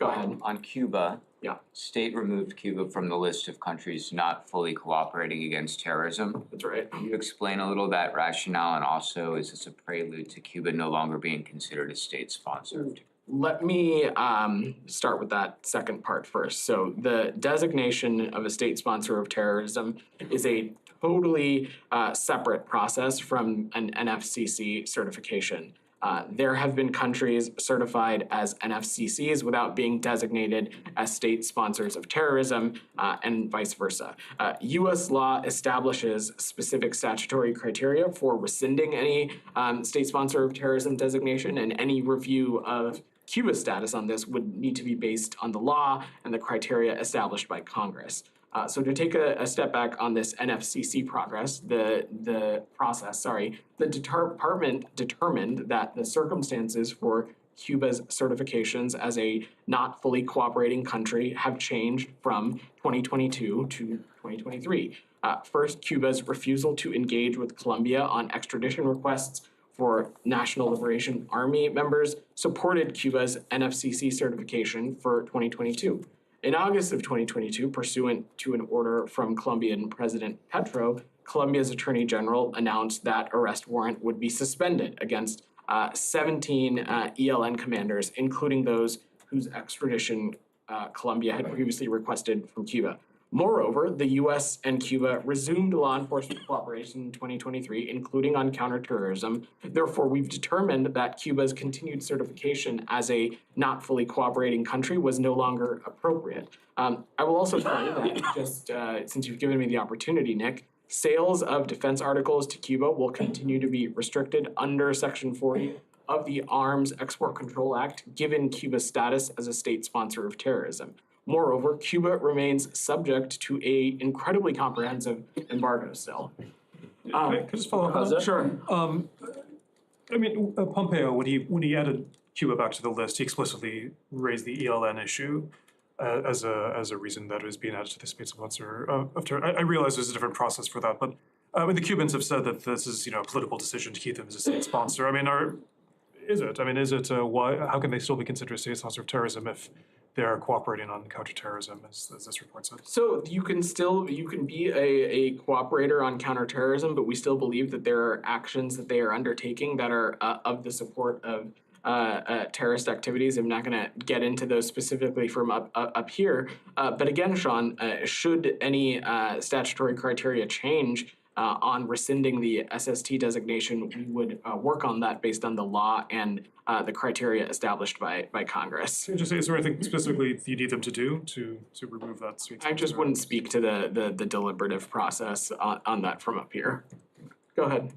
Go ahead. On Cuba, Yeah. state removed Cuba from the list of countries not fully cooperating against terrorism. That's right. Can you explain a little that rationale, and also is this a prelude to Cuba no longer being considered a state sponsor? Let me start with that second part first. So the designation of a state sponsor of terrorism is a totally separate process from an NFCC certification. There have been countries certified as NFCCs without being designated as state sponsors of terrorism, and vice versa. U.S. law establishes specific statutory criteria for rescinding any state sponsor of terrorism designation, and any review of Cuba's status on this would need to be based on the law and the criteria established by Congress. So to take a step back on this NFCC process, the department determined that the circumstances for Cuba's certifications as a not fully cooperating country have changed from 2022 to 2023. First, Cuba's refusal to engage with Colombia on extradition requests for National Liberation Army members supported Cuba's NFCC certification for 2022. In August of 2022, pursuant to an order from Colombian President Petro, Colombia's Attorney General announced that arrest warrant would be suspended against 17 ELN commanders, including those whose extradition Colombia had previously requested from Cuba. Moreover, the U.S. and Cuba resumed law enforcement cooperation in 2023, including on counterterrorism. Therefore, we've determined that Cuba's continued certification as a not fully cooperating country was no longer appropriate. I will also tell you that, just since you've given me the opportunity, Nick, sales of defense articles to Cuba will continue to be restricted under Section 40 of the Arms Export Control Act, given Cuba's status as a state sponsor of terrorism. Moreover, Cuba remains subject to a incredibly comprehensive embargo still. Can I just follow up on that? Sure. I mean, Pompeo, when he added Cuba back to the list, he explicitly raised the ELN issue as a reason that it was being added to the state sponsor of terror. I realize there's a different process for that, but the Cubans have said that this is, a political decision to keep them as a state sponsor. I mean, is it why? How can they still be considered a state sponsor of terrorism if they are cooperating on counterterrorism, as this report said? So you can be a cooperator on counterterrorism, but we still believe that there are actions that they are undertaking that are of the support of terrorist activities. I'm not going to get into those specifically from up here. But again, Sean, should any statutory criteria change on rescinding the SST designation, we would work on that based on the law and the criteria established by Congress. Just is there anything specifically you need them to do to remove that state sponsor? I just wouldn't speak to the deliberative process on that from up here. Go ahead.